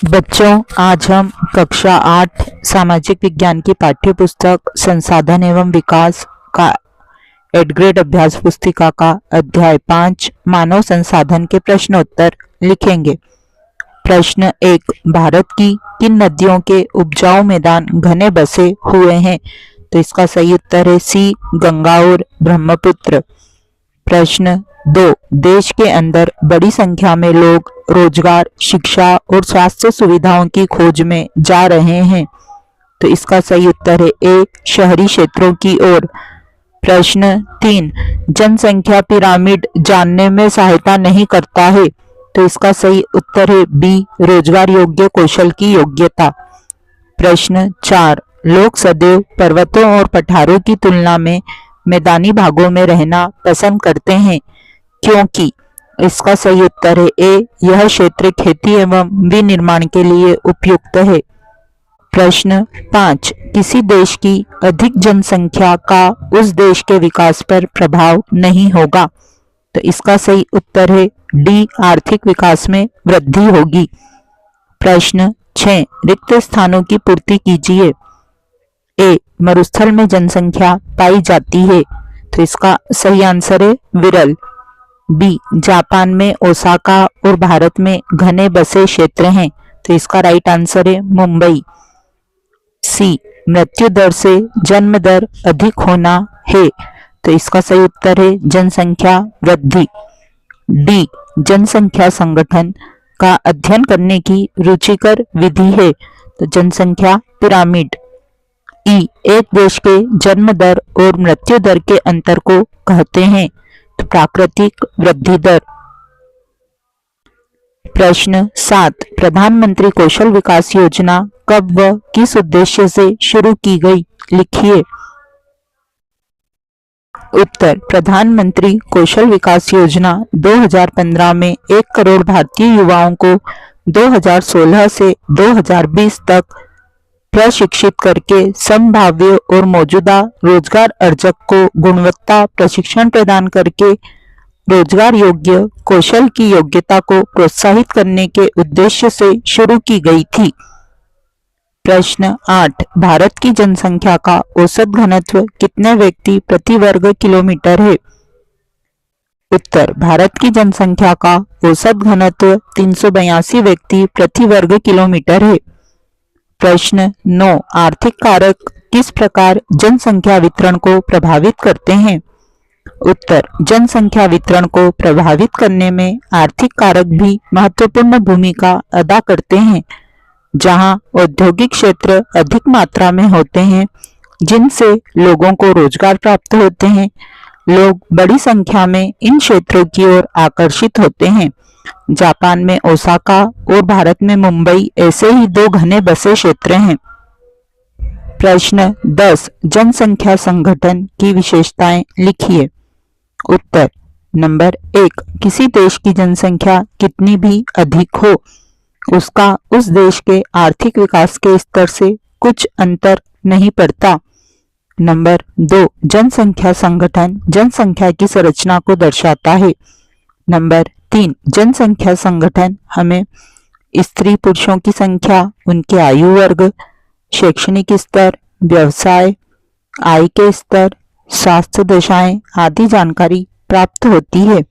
बच्चों, आज हम कक्षा 8 सामाजिक विज्ञान की पाठ्य पुस्तक संसाधन एवं विकास का एड ग्रेड अभ्यास पुस्तिका का अध्याय 5 मानव संसाधन के प्रश्नोत्तर लिखेंगे। प्रश्न 1, भारत की किन नदियों के उपजाऊ मैदान घने बसे हुए हैं? तो इसका सही उत्तर है सी, गंगा और ब्रह्मपुत्र। प्रश्न 2, देश के अंदर बड़ी संख्या में लोग रोजगार, शिक्षा और स्वास्थ्य सुविधाओं की खोज में जा रहे हैं। तो इसका सही उत्तर है ए, शहरी क्षेत्रों की ओर। प्रश्न 3, जनसंख्या पिरामिड जानने में सहायता नहीं करता है। तो इसका सही उत्तर है बी, रोजगार योग्य कौशल की योग्यता। प्रश्न 4, लोग सदैव पर्वतों और पठारों की तुलना में मैदानी भागों में रहना पसंद करते हैं, क्योंकि? इसका सही उत्तर है ए, यह क्षेत्र खेती एवं विनिर्माण के लिए उपयुक्त है। प्रश्न 5, किसी देश की अधिक जनसंख्या का उस देश के विकास पर प्रभाव नहीं होगा। तो इसका सही उत्तर है डी, आर्थिक विकास में वृद्धि होगी। प्रश्न 6, रिक्त स्थानों की पूर्ति कीजिए। ए, मरुस्थल में जनसंख्या पाई जाती है। तो इसका सही आंसर है विरल। बी, जापान में ओसाका और भारत में घने बसे क्षेत्र हैं। तो इसका राइट आंसर है मुंबई। सी, मृत्यु दर से जन्म दर अधिक होना है। तो इसका सही उत्तर है जनसंख्या वृद्धि। डी, जनसंख्या संगठन का अध्ययन करने की रुचिकर विधि है। तो जनसंख्या पिरामिड। ई, एक देश के जन्म दर और मृत्यु दर के अंतर को कहते हैं। तो प्राकृतिक वृद्धि दर। प्रश्न 7, प्रधानमंत्री कौशल विकास योजना कब व किस उद्देश्य से शुरू की गई? लिखिए। उत्तर, प्रधानमंत्री कौशल विकास योजना 2015 में 1 करोड़ भारतीय युवाओं को 2016 से 2020 तक प्रशिक्षित करके संभाव्य और मौजूदा रोजगार अर्जक को गुणवत्ता प्रशिक्षण प्रदान करके रोजगार योग्य कौशल की योग्यता को प्रोत्साहित करने के उद्देश्य से शुरू की गई थी। प्रश्न 8, भारत की जनसंख्या का औसत घनत्व कितने व्यक्ति प्रति वर्ग किलोमीटर है? उत्तर, भारत की जनसंख्या का औसत घनत्व 382 व्यक्ति प्रति वर्ग किलोमीटर है। प्रश्न 9, आर्थिक कारक किस प्रकार जनसंख्या वितरण को प्रभावित करते हैं? उत्तर, जनसंख्या वितरण को प्रभावित करने में आर्थिक कारक भी महत्वपूर्ण भूमिका अदा करते हैं। जहां औद्योगिक क्षेत्र अधिक मात्रा में होते हैं, जिनसे लोगों को रोजगार प्राप्त होते हैं, लोग बड़ी संख्या में इन क्षेत्रों की ओर आकर्षित होते हैं। जापान में ओसाका और भारत में मुंबई ऐसे ही 2 घने बसे क्षेत्र हैं। प्रश्न 10, जनसंख्या संगठन की विशेषताएं लिखिए। उत्तर, नंबर 1, किसी देश की जनसंख्या कितनी भी अधिक हो, उसका उस देश के आर्थिक विकास के स्तर से कुछ अंतर नहीं पड़ता। नंबर 2, जनसंख्या संगठन जनसंख्या की संरचना को दर्शाता है। नंबर 3, जनसंख्या संगठन हमें स्त्री पुरुषों की संख्या, उनके आयु वर्ग, शैक्षणिक स्तर, व्यवसाय, आय के स्तर, स्वास्थ्य दशाएं आदि जानकारी प्राप्त होती है।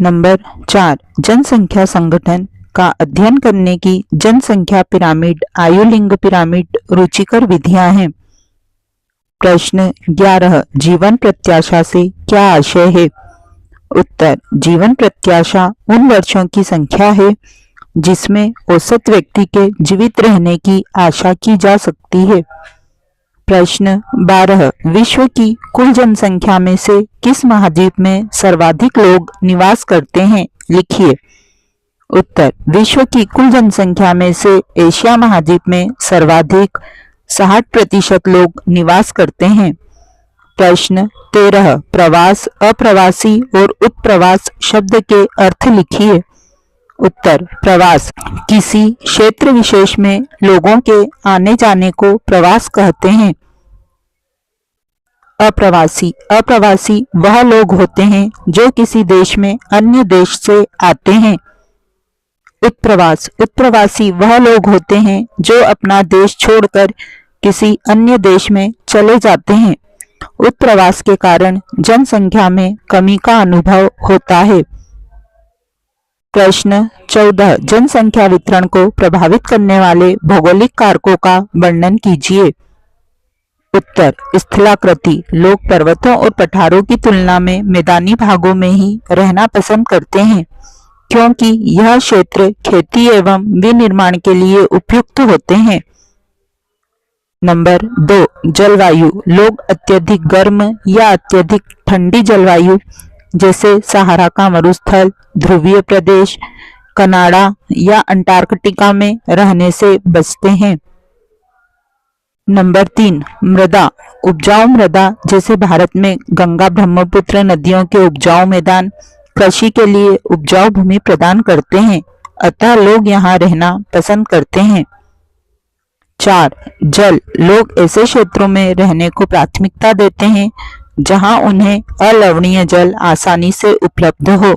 नंबर 4, जनसंख्या संगठन का अध्ययन करने की जनसंख्या पिरामिड, आयु लिंग पिरामिड रुचिकर विधियां हैं। प्रश्न 11, जीवन प्रत्याशा से क्या आशय है? उत्तर, जीवन प्रत्याशा उन वर्षों की संख्या है जिसमें औसत व्यक्ति के जीवित रहने की आशा की जा सकती है। प्रश्न 12, विश्व की कुल जनसंख्या में से किस महाद्वीप में सर्वाधिक लोग निवास करते हैं? लिखिए। उत्तर, विश्व की कुल जनसंख्या में से एशिया महाद्वीप में सर्वाधिक 60% लोग निवास करते हैं। प्रश्न 13, प्रवास, अप्रवासी और उत्प्रवास शब्द के अर्थ लिखिए। उत्तर, प्रवास किसी क्षेत्र विशेष में लोगों के आने जाने को प्रवास कहते हैं। अप्रवासी, अप्रवासी वह लोग होते हैं जो किसी देश में अन्य देश से आते हैं। उत्प्रवास, उत्प्रवासी वह लोग होते हैं जो अपना देश छोड़कर किसी अन्य देश में चले जाते हैं। उत्प्रवास के कारण जनसंख्या में कमी का अनुभव होता है। प्रश्न 14, जनसंख्या वितरण को प्रभावित करने वाले भौगोलिक कारकों का वर्णन कीजिए। उत्तर, स्थलाकृति। लोग पर्वतों और पठारों की तुलना में मैदानी भागों में ही रहना पसंद करते हैं, क्योंकि यह क्षेत्र खेती एवं विनिर्माण के लिए उपयुक्त होते हैं। नंबर 2, जलवायु। लोग अत्यधिक गर्म या अत्यधिक ठंडी जलवायु जैसे सहारा का मरुस्थल, ध्रुवीय प्रदेश, कनाडा या अंटार्कटिका में रहने से बचते हैं। नंबर 3, मृदा। उपजाऊ मृदा जैसे भारत में गंगा ब्रह्मपुत्र नदियों के उपजाऊ मैदान कृषि के लिए उपजाऊ भूमि प्रदान करते हैं, अतः लोग यहाँ रहना पसंद करते हैं। 4, जल। लोग ऐसे क्षेत्रों में रहने को प्राथमिकता देते हैं जहां उन्हें अलवणीय जल आसानी से उपलब्ध हो।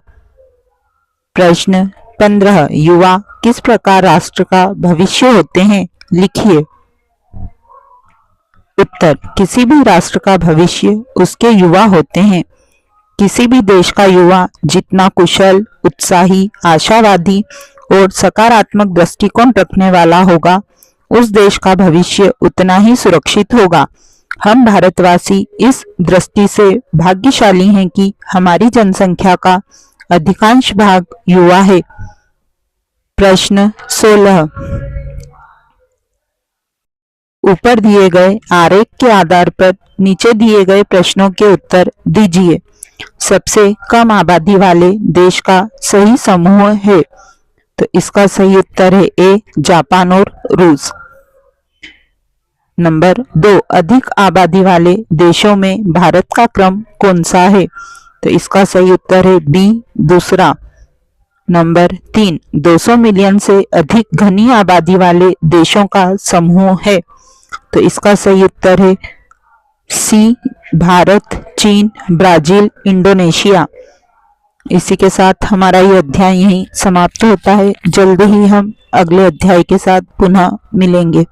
प्रश्न 15, युवा किस प्रकार राष्ट्र का भविष्य होते हैं, लिखिए। उत्तर, किसी भी राष्ट्र का भविष्य उसके युवा होते हैं। किसी भी देश का युवा जितना कुशल, उत्साही, आशावादी और सकारात्मक दृष्टिकोण रखने वाला होगा, उस देश का भविष्य उतना ही सुरक्षित होगा। हम भारतवासी इस दृष्टि से भाग्यशाली हैं कि हमारी जनसंख्या का अधिकांश भाग युवा है। प्रश्न 16, ऊपर दिए गए आरेख के आधार पर नीचे दिए गए प्रश्नों के उत्तर दीजिए। सबसे कम आबादी वाले देश का सही समूह है, तो इसका सही उत्तर है ए, जापान और रूस। नंबर 2, अधिक आबादी वाले देशों में भारत का क्रम कौन सा है, तो इसका सही उत्तर है बी, दूसरा। नंबर 3, 200 मिलियन से अधिक घनी आबादी वाले देशों का समूह है, तो इसका सही उत्तर है सी, भारत, चीन, ब्राजील, इंडोनेशिया। इसी के साथ हमारा ये अध्याय यहीं समाप्त होता है। जल्द ही हम अगले अध्याय के साथ पुनः मिलेंगे।